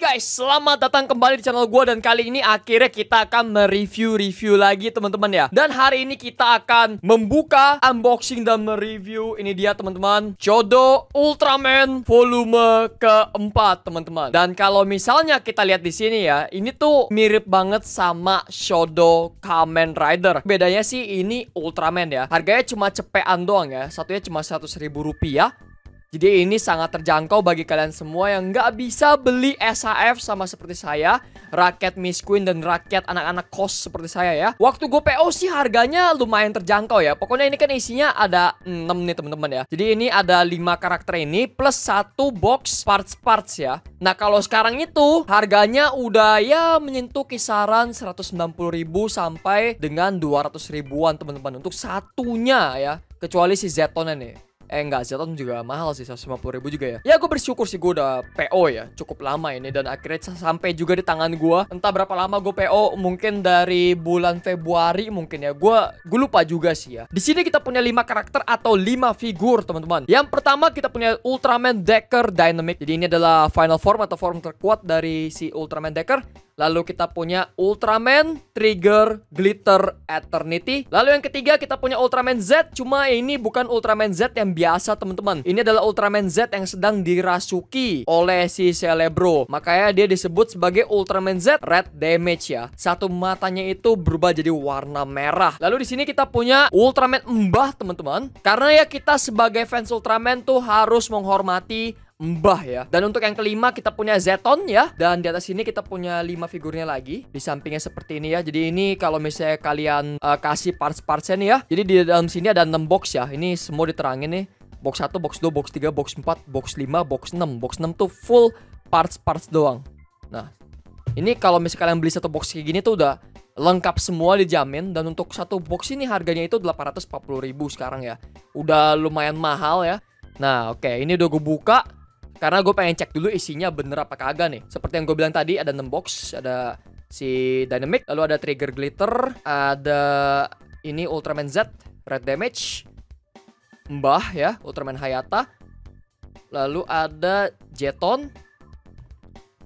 Guys, selamat datang kembali di channel gue. Dan kali ini akhirnya kita akan mereview lagi teman-teman ya. Dan hari ini kita akan membuka, unboxing dan mereview. Ini dia teman-teman, Shodo Ultraman volume keempat teman-teman. Dan kalau misalnya kita lihat di sini ya, ini tuh mirip banget sama Shodo Kamen Rider. Bedanya sih ini Ultraman ya. Harganya cuma cepean doang ya. Satunya cuma 100.000 rupiah. Jadi ini sangat terjangkau bagi kalian semua yang nggak bisa beli SHF sama seperti saya, rakyat Miss Queen dan rakyat anak-anak kos seperti saya ya. Waktu gue PO sih harganya lumayan terjangkau ya. Pokoknya ini kan isinya ada 6 nih teman-teman ya. Jadi ini ada 5 karakter ini plus 1 box parts-parts ya. Nah kalau sekarang itu harganya udah ya menyentuh kisaran 190.000 sampai dengan 200 ribuan teman-teman untuk satunya ya. Kecuali si Zetonnya nih. Enggak, Zeton juga mahal sih, 150.000 juga ya. Ya gue bersyukur sih gue udah PO ya, cukup lama ini. Dan akhirnya sampai juga di tangan gue. Entah berapa lama gue PO, mungkin dari bulan Februari mungkin ya. Gue lupa juga sih ya. Di sini kita punya 5 karakter atau 5 figur teman-teman. Yang pertama kita punya Ultraman Decker Dynamic. Jadi ini adalah final form atau form terkuat dari si Ultraman Decker. Lalu kita punya Ultraman Trigger Glitter Eternity. Lalu yang ketiga kita punya Ultraman Z. Cuma ini bukan Ultraman Z yang biasa teman-teman. Ini adalah Ultraman Z yang sedang dirasuki oleh si Celebro. Makanya dia disebut sebagai Ultraman Z Red Damage ya. Satu matanya itu berubah jadi warna merah. Lalu di sini kita punya Ultraman Mbah teman-teman. Karena ya kita sebagai fans Ultraman tuh harus menghormati Mbah ya. Dan untuk yang kelima kita punya Zeton ya. Dan di atas sini kita punya 5 figurnya lagi. Di sampingnya seperti ini ya. Jadi ini kalau misalnya kalian kasih parts-partsnya nih ya. Jadi di dalam sini ada 6 box ya. Ini semua diterangin nih. Box 1, box 2, box 3, box 4, box 5, box 6. Box 6 tuh full parts-parts doang. Nah ini kalau misalnya kalian beli satu box kayak gini tuh udah lengkap semua, dijamin. Dan untuk satu box ini harganya itu 840.000 sekarang ya. Udah lumayan mahal ya. Nah oke, ini udah gue buka karena gue pengen cek dulu isinya bener apa kagak nih. Seperti yang gue bilang tadi, ada 6 box. Ada si Dynamic, lalu ada Trigger Glitter, ada ini Ultraman Z Red Damage, Mbah ya, Ultraman Hayata, lalu ada Zeton,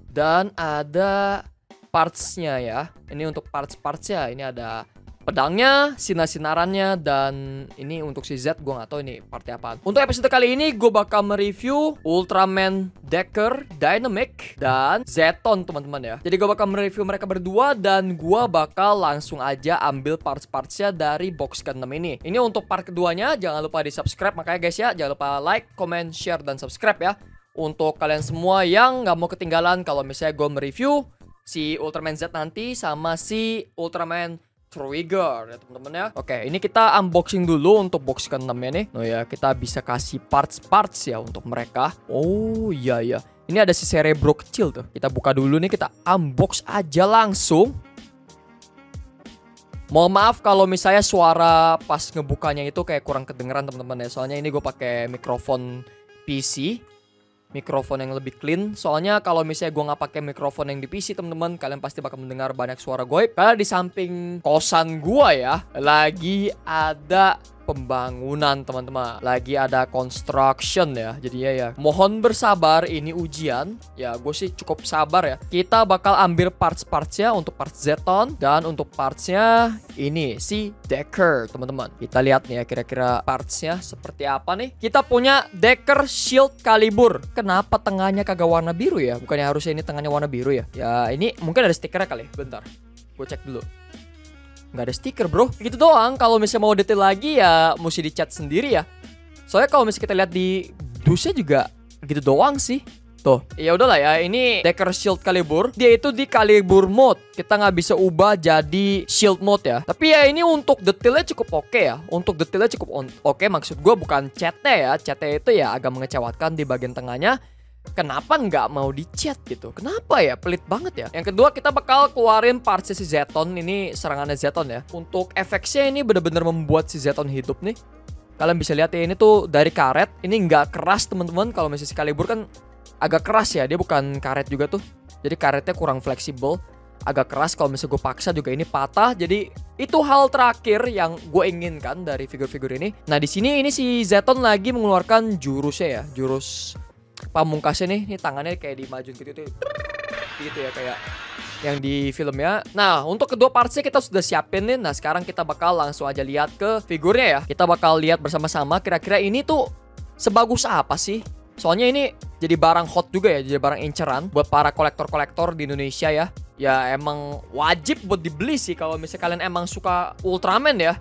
dan ada partsnya ya. Ini untuk parts-partsnya. Ini ada pedangnya, sinar-sinarannya, dan ini untuk si Z gue gak tahu ini partnya apaan. Untuk episode kali ini gue bakal mereview Ultraman Decker Dynamic dan Zeton teman-teman ya. Jadi gue bakal mereview mereka berdua dan gue bakal langsung aja ambil parts-partsnya dari box ke-6 ini. Ini untuk part keduanya, jangan lupa di subscribe makanya guys ya. Jangan lupa like, comment, share, dan subscribe ya. Untuk kalian semua yang gak mau ketinggalan kalau misalnya gue mereview si Ultraman Z nanti sama si Ultraman Trigger ya teman-teman ya. Oke, ini kita unboxing dulu untuk box ke-6 ya nih. Oh ya, kita bisa kasih parts-parts ya untuk mereka. Oh iya ya. Ini ada si Cerebro kecil tuh. Kita buka dulu nih, kita unbox aja langsung. Mohon maaf kalau misalnya suara pas ngebukanya itu kayak kurang kedengeran teman-teman ya. Soalnya ini gue pakai mikrofon PC. Mikrofon yang lebih clean. Soalnya kalau misalnya gue nggak pakai mikrofon yang di PC teman-teman, kalian pasti bakal mendengar banyak suara goib. Karena di samping kosan gue ya, lagi ada pembangunan teman-teman. Lagi ada construction ya. Jadi ya mohon bersabar, ini ujian. Ya gue sih cukup sabar ya. Kita bakal ambil parts-partsnya untuk parts Zeton. Dan untuk partsnya ini si Decker teman-teman. Kita lihat nih ya kira-kira partsnya seperti apa nih. Kita punya Decker Shield Calibur. Kenapa tengahnya kagak warna biru ya? Bukannya harusnya ini tengahnya warna biru ya? Ya ini mungkin ada stikernya kali. Bentar, gue cek dulu. Nggak ada stiker bro, gitu doang. Kalau misalnya mau detail lagi ya mesti dicat sendiri ya. Soalnya kalau misalnya kita lihat di dusnya juga gitu doang sih. Tuh, ya udahlah ya. Ini Decker Shield Calibur, dia itu di Calibur mode. Kita nggak bisa ubah jadi Shield mode ya. Tapi ya ini untuk detailnya cukup oke ya. Untuk detailnya cukup oke. Maksud gue bukan catnya ya. Catnya itu ya agak mengecewakan di bagian tengahnya. Kenapa nggak mau dicat gitu? Kenapa ya? Pelit banget ya. Yang kedua kita bakal keluarin partsnya si Zeton. Ini serangannya Zeton ya. Untuk efeknya ini bener-bener membuat si Zeton hidup nih. Kalian bisa lihat ya, ini tuh dari karet. Ini nggak keras teman-teman. Kalau misalnya si Calibur kan agak keras ya. Dia bukan karet juga tuh. Jadi karetnya kurang fleksibel. Agak keras, kalau misalnya gue paksa juga ini patah. Jadi itu hal terakhir yang gue inginkan dari figur-figur ini. Nah di sini ini si Zeton lagi mengeluarkan jurusnya ya. Jurus pamungkasnya nih tangannya kayak dimajuin gitu. gitu ya kayak yang di filmnya. Nah, untuk kedua partsnya kita sudah siapin nih. Nah, sekarang kita bakal langsung aja lihat ke figurnya ya. Kita bakal lihat bersama-sama kira-kira ini tuh sebagus apa sih. Soalnya ini jadi barang hot juga ya, jadi barang inceran buat para kolektor-kolektor di Indonesia ya. Ya emang wajib buat dibeli sih kalau misalnya kalian emang suka Ultraman ya.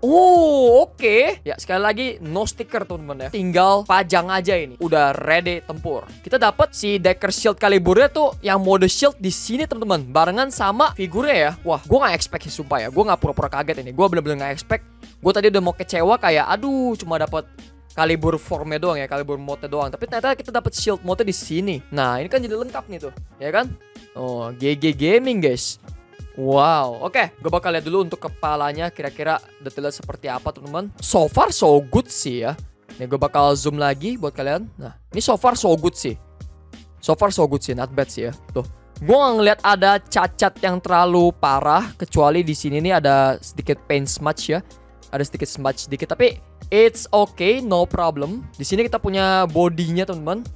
Oke. Ya sekali lagi no sticker teman-teman ya. Tinggal pajang aja ini. Udah ready tempur. Kita dapat si Decker Shield Caliburnya tuh yang mode shield di sini teman-teman. Barengan sama figurnya ya. Wah, gue nggak expect sih sumpah ya. Gue nggak pura-pura kaget ini. Gue bener-bener nggak expect. Gue tadi udah mau kecewa kayak aduh cuma dapat Calibur formnya doang ya, Calibur mode doang. Tapi ternyata kita dapat shield mode di sini. Nah, ini kan jadi lengkap nih tuh, ya kan? Oh, GG Gaming guys. Wow, oke. Gue bakal lihat dulu untuk kepalanya kira-kira detailnya seperti apa teman-teman. So far so good sih ya. Nih gue bakal zoom lagi buat kalian. Nah, ini so far so good sih. So far so good sih, not bad sih ya. Tuh. Gue nggak ngeliat ada cacat yang terlalu parah, kecuali di sini nih ada sedikit paint smudge ya. Ada sedikit smudge sedikit, tapi it's okay, no problem. Di sini kita punya bodinya teman-teman.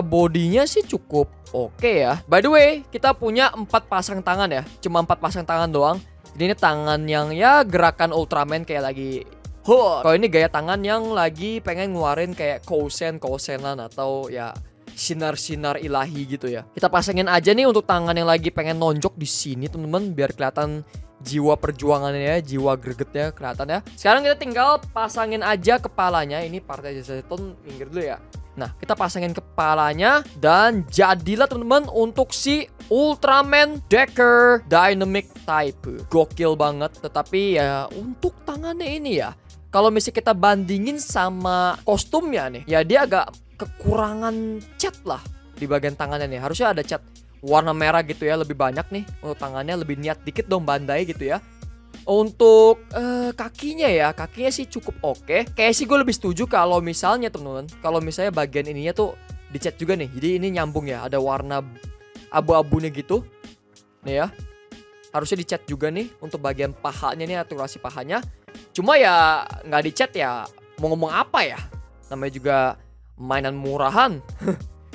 Bodinya sih cukup oke ya. By the way, kita punya 4 pasang tangan ya. Cuma 4 pasang tangan doang. Jadi ini tangan yang ya gerakan Ultraman kayak lagi. Kalau ini gaya tangan yang lagi pengen ngeluarin kayak kosenan atau ya sinar-sinar ilahi gitu ya. Kita pasangin aja nih untuk tangan yang lagi pengen nonjok di sini teman-teman, biar kelihatan jiwa perjuangannya ya, jiwa gregetnya kelihatan ya. Sekarang kita tinggal pasangin aja kepalanya. Ini partai Zeton minggir dulu ya. Nah, kita pasangin kepalanya dan jadilah teman-teman untuk si Ultraman Decker Dynamic Type. Gokil banget, tetapi ya untuk tangannya ini ya, kalau misalnya kita bandingin sama kostumnya nih, ya dia agak kekurangan cat lah di bagian tangannya nih. Harusnya ada cat warna merah gitu ya, lebih banyak nih. Untuk tangannya lebih niat dikit dong Bandai gitu ya. Untuk kakinya ya, kakinya sih cukup oke. Kayak sih gue lebih setuju kalau misalnya teman-teman, kalau misalnya bagian ininya tuh dicat juga nih. Jadi ini nyambung ya, ada warna abu-abunya gitu. Nih ya, harusnya dicat juga nih untuk bagian pahanya nih, aturasi pahanya. Cuma ya nggak dicat ya, mau ngomong apa ya? Namanya juga mainan murahan.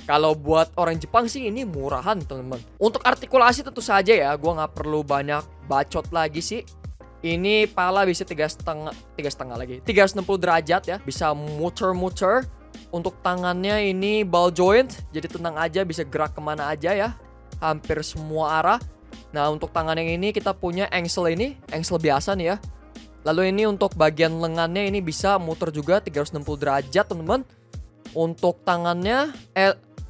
Kalau buat orang Jepang sih ini murahan teman-teman. Untuk artikulasi tentu saja ya, gue nggak perlu banyak bacot lagi sih. Ini pala bisa 3,5 lagi, 360 derajat ya, bisa muter-muter. Untuk tangannya ini ball joint, jadi tenang aja, bisa gerak kemana aja ya, hampir semua arah. Nah untuk tangan yang ini kita punya angsle ini, angsle biasa nih ya. Lalu ini untuk bagian lengannya ini bisa muter juga 360 derajat teman-teman. Untuk tangannya,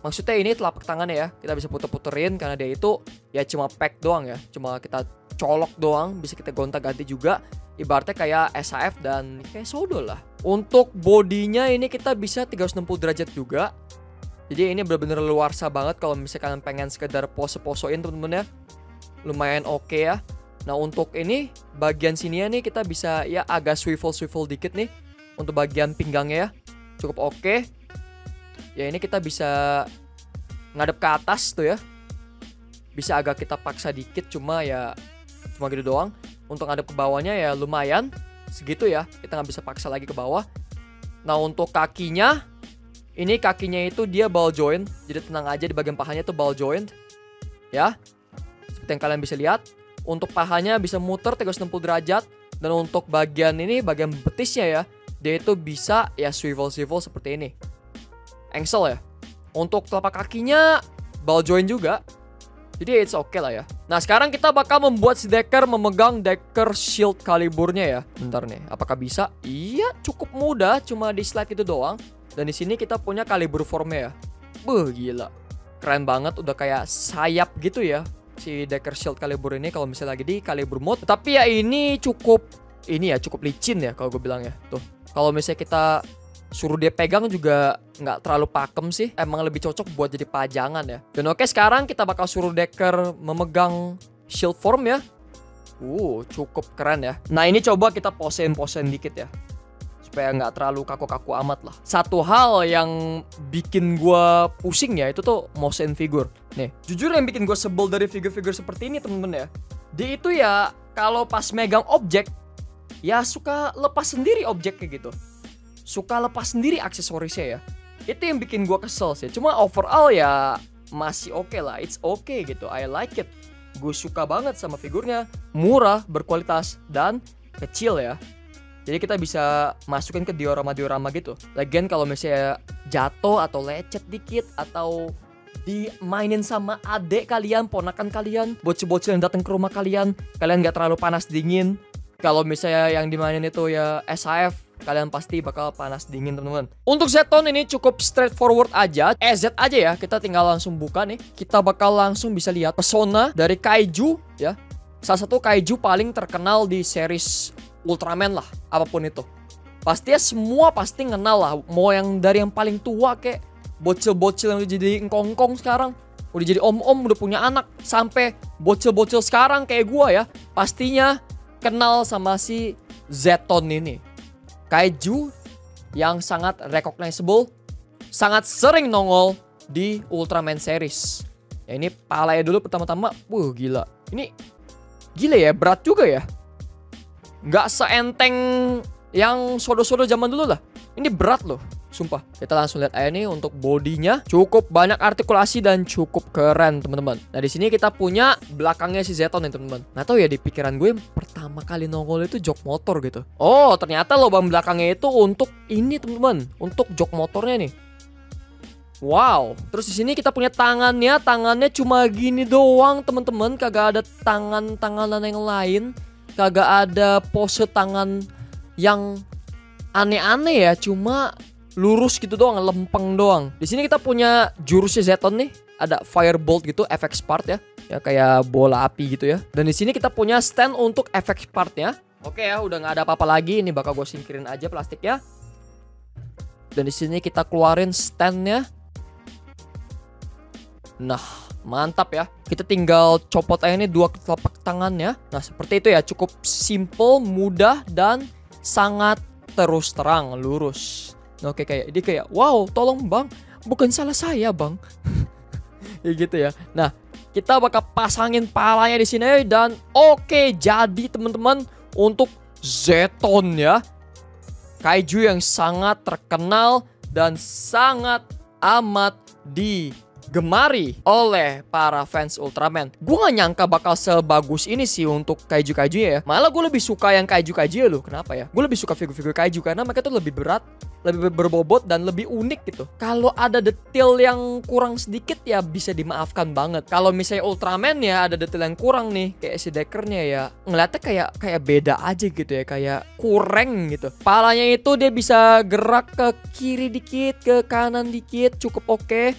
maksudnya ini telapak tangannya ya, kita bisa puter-puterin karena dia itu ya cuma pack doang ya, cuma kita colok doang, bisa kita gonta-ganti juga. Ibaratnya kayak SAF dan kayak Sodo lah. Untuk bodinya ini kita bisa 360 derajat juga. Jadi ini benar-benar luarsa banget kalau misalnya kalian pengen sekedar pose-posein temen-temen ya. Lumayan oke ya. Nah untuk ini bagian sini ya nih kita bisa ya agak swivel-swivel dikit nih. Untuk bagian pinggangnya ya, cukup oke. Ya ini kita bisa ngadep ke atas tuh ya. Bisa agak kita paksa dikit, cuma gitu doang. Untuk ngadep ke bawahnya ya lumayan segitu ya, kita nggak bisa paksa lagi ke bawah. Nah untuk kakinya, ini kakinya itu dia ball joint, jadi tenang aja di bagian pahanya tuh ball joint ya, seperti yang kalian bisa lihat. Untuk pahanya bisa muter 360 derajat. Dan untuk bagian ini, bagian betisnya ya, dia itu bisa ya swivel-swivel seperti ini, angsle ya. Untuk telapak kakinya ball joint juga, jadi it's okay lah ya. Nah sekarang kita bakal membuat si Decker memegang Decker Shield Caliburnya ya. Bentar nih, apakah bisa? Iya, cukup mudah, cuma di slide itu doang. Dan di sini kita punya Calibur formnya ya. Gila, keren banget, udah kayak sayap gitu ya si Decker Shield Calibur ini kalau misalnya lagi di Calibur mode. Tapi ya ini cukup licin ya kalau gue bilang ya. Tuh, kalau misalnya kita suruh dia pegang juga nggak terlalu pakem sih. Emang lebih cocok buat jadi pajangan ya. Dan oke, sekarang kita bakal suruh Decker memegang shield form ya. Cukup keren ya. Nah ini coba kita posen dikit ya, supaya nggak terlalu kaku-kaku amat lah. Satu hal yang bikin gue pusing ya, itu tuh motion figure. Nih, jujur yang bikin gue sebel dari figure-figure seperti ini temen-temen ya, dia itu ya kalau pas megang objek ya suka lepas sendiri objeknya gitu, suka lepas sendiri aksesorisnya ya. Itu yang bikin gue kesel sih. Cuma overall ya masih oke lah. It's okay gitu. I like it. Gue suka banget sama figurnya. Murah, berkualitas, dan kecil ya. Jadi kita bisa masukin ke diorama-diorama gitu. Lagian kalau misalnya jatuh atau lecet dikit atau dimainin sama adik kalian, ponakan kalian, bocil-bocil yang datang ke rumah kalian gak terlalu panas dingin. Kalau misalnya yang dimainin itu ya SHF, kalian pasti bakal panas dingin teman-teman. Untuk Zeton ini cukup straightforward aja. Z aja ya, kita tinggal langsung buka nih. Kita bakal langsung bisa lihat pesona dari kaiju ya. Salah satu kaiju paling terkenal di series Ultraman lah, apapun itu. Pastinya semua pasti kenal lah. Mau yang dari yang paling tua kayak bocil-bocil yang udah jadi engkongkong sekarang, udah jadi om-om, udah punya anak, sampai bocil-bocil sekarang kayak gua ya, pastinya kenal sama si Zeton ini. Kaiju yang sangat recognizable, sangat sering nongol di Ultraman series. Ya ini palanya dulu pertama-tama, gila. Ini gila ya, berat juga ya. Nggak seenteng yang sodo-sodo zaman dulu lah. Ini berat loh, sumpah. Kita langsung lihat aja nih untuk bodinya. Cukup banyak artikulasi dan cukup keren teman-teman. Nah di sini kita punya belakangnya si Zeton nih teman-teman. Nggak tahu ya, di pikiran gue pertama kali nongol itu jok motor gitu. Oh ternyata lubang belakangnya itu untuk ini teman-teman, untuk jok motornya nih. Wow. Terus di sini kita punya tangannya. Tangannya cuma gini doang teman-teman. Kagak ada tangan-tanganan yang lain. Kagak ada pose tangan yang aneh-aneh ya, cuma lurus gitu doang, lempeng doang. Di sini kita punya jurusnya Zeton nih, ada firebolt gitu, efek part ya. Ya kayak bola api gitu ya. Dan di sini kita punya stand untuk efek partnya. Oke ya, udah nggak ada apa-apa lagi. Ini bakal gue singkirin aja plastiknya. Dan di sini kita keluarin standnya. Nah, mantap ya. Kita tinggal copot aja nih dua telapak tangannya. Nah seperti itu ya, cukup simple, mudah, dan sangat terus terang, lurus. Nah, oke, kayak dia kayak, wow tolong bang, bukan salah saya bang. Ya gitu ya. Nah kita bakal pasangin palanya di sini. Dan oke, jadi teman-teman, untuk Zeton ya, kaiju yang sangat terkenal dan sangat amat digemari oleh para fans Ultraman. Gue gak nyangka bakal sebagus ini sih untuk kaiju-kaiju ya. Malah gue lebih suka yang kaiju-kaiju ya loh. Kenapa ya? Gue lebih suka figur-figur kaiju karena mereka tuh lebih berat, lebih berbobot, dan lebih unik gitu. Kalau ada detail yang kurang sedikit ya bisa dimaafkan banget. Kalau misalnya Ultraman ya ada detail yang kurang nih, kayak si Deckernya ya, ngeliatnya kayak beda aja gitu ya, kayak kurang gitu. Palanya itu dia bisa gerak ke kiri dikit, ke kanan dikit, cukup oke.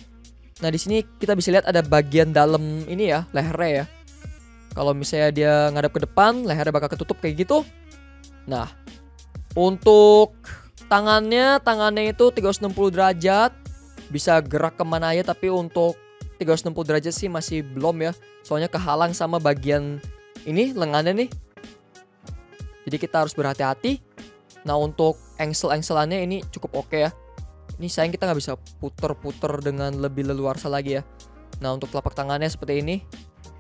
Nah di sini kita bisa lihat ada bagian dalam ini ya, lehernya ya. Kalau misalnya dia ngadap ke depan, lehernya bakal ketutup kayak gitu. Nah untuk tangannya itu 360 derajat, bisa gerak kemana aja. Tapi untuk 360 derajat sih masih belum ya, soalnya kehalang sama bagian ini, lengannya nih. Jadi kita harus berhati-hati. Nah untuk engsel-engselannya ini cukup oke ya. Ini sayang kita nggak bisa puter-puter dengan lebih leluasa lagi ya. Nah untuk telapak tangannya seperti ini,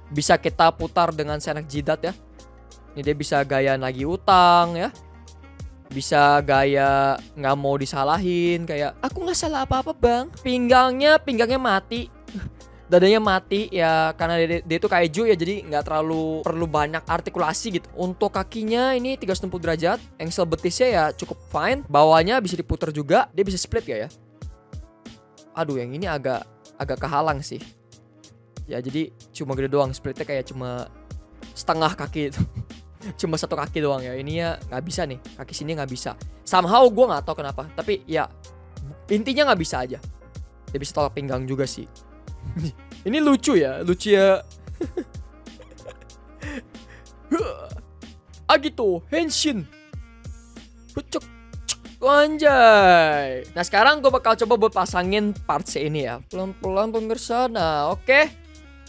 bisa kita putar dengan senak jidat ya. Ini dia bisa gaya nagih utang ya, bisa gaya nggak mau disalahin, kayak aku nggak salah apa-apa bang. Pinggangnya mati, dadanya mati ya, karena dia itu kaiju ya, jadi nggak terlalu perlu banyak artikulasi gitu. Untuk kakinya ini 360 derajat, engsel betisnya ya cukup fine, bawahnya bisa diputer juga, dia bisa split gak ya? Aduh yang ini agak kehalang sih ya, jadi cuma gede doang, splitnya kayak cuma setengah kaki itu. Cuma satu kaki doang ya, ini ya nggak bisa nih, kaki sini nggak bisa. Somehow gue nggak tahu kenapa, tapi ya intinya nggak bisa aja. Dia bisa tolak pinggang juga sih. Ini lucu ya. Agito Henshin. Anjay. Nah sekarang gue bakal coba buat pasangin parts ini ya, pelan-pelan pemirsa. Nah oke.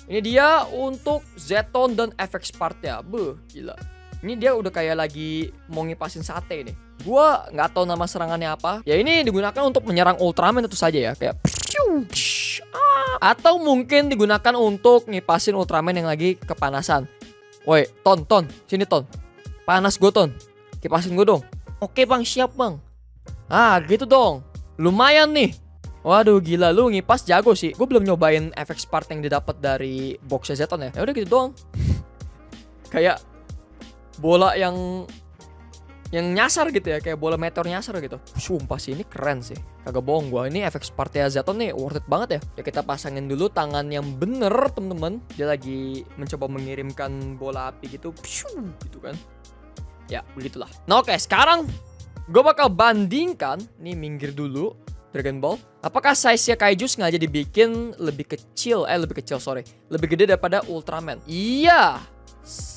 Ini dia untuk Zeton dan FX partnya. Gila. Ini dia udah kayak lagi mau ngipasin sate nih. Gua nggak tahu nama serangannya apa. Ya ini digunakan untuk menyerang Ultraman itu saja ya, kayak atau mungkin digunakan untuk ngipasin Ultraman yang lagi kepanasan. Woi, Ton, sini Ton. Panas gue Ton. Kipasin gue dong. Oke bang, siap bang. Ah gitu dong. Lumayan nih. Waduh gila, lu ngipas jago sih. Gue belum nyobain efek spark yang didapat dari boxnya Zeton ya. Ya udah gitu doang. Kayak bola yang nyasar gitu ya, kayak bola meteor nyasar gitu. Sumpah sih ini keren sih. Kagak bohong gua, ini efek Spartia Zeton nih worth it banget ya. Ya kita pasangin dulu tangan yang bener temen-temen. Dia lagi mencoba mengirimkan bola api gitu. Gitu kan. Ya begitulah. Nah oke, sekarang gue bakal bandingkan. Nih minggir dulu Dragon Ball. Apakah size-nya Kaiju sengaja dibikin lebih kecil, lebih gede daripada Ultraman? Iya,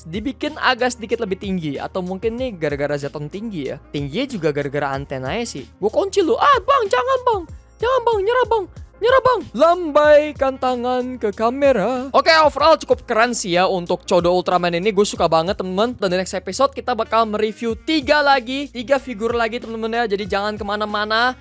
dibikin agak sedikit lebih tinggi. Atau mungkin nih gara-gara Zeton tinggi ya. Tingginya juga gara-gara antenanya sih. Gue kunci lu. Bang, jangan bang, nyerah bang. Lambaikan tangan ke kamera. Oke, overall cukup keren sih ya untuk Chodo Ultraman ini. Gue suka banget temen-temen. Dan di next episode kita bakal mereview 3 figur lagi temen-temen ya. Jadi jangan kemana-mana.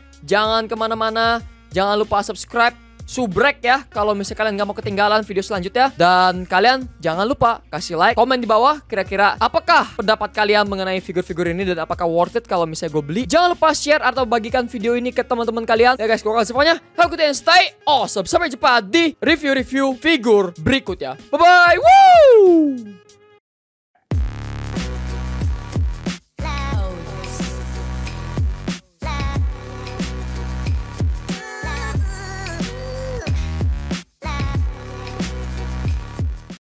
Jangan lupa subscribe, subrek ya kalau misalnya kalian nggak mau ketinggalan video selanjutnya. Dan kalian jangan lupa kasih like, komen di bawah kira-kira apakah pendapat kalian mengenai figur-figur ini dan apakah worth it kalau misalnya gue beli. Jangan lupa share atau bagikan video ini ke teman-teman kalian. Ya guys, gue kasih semuanya. Have a good day and stay awesome. Sampai jumpa di review-review figur berikutnya. Bye-bye. Woo!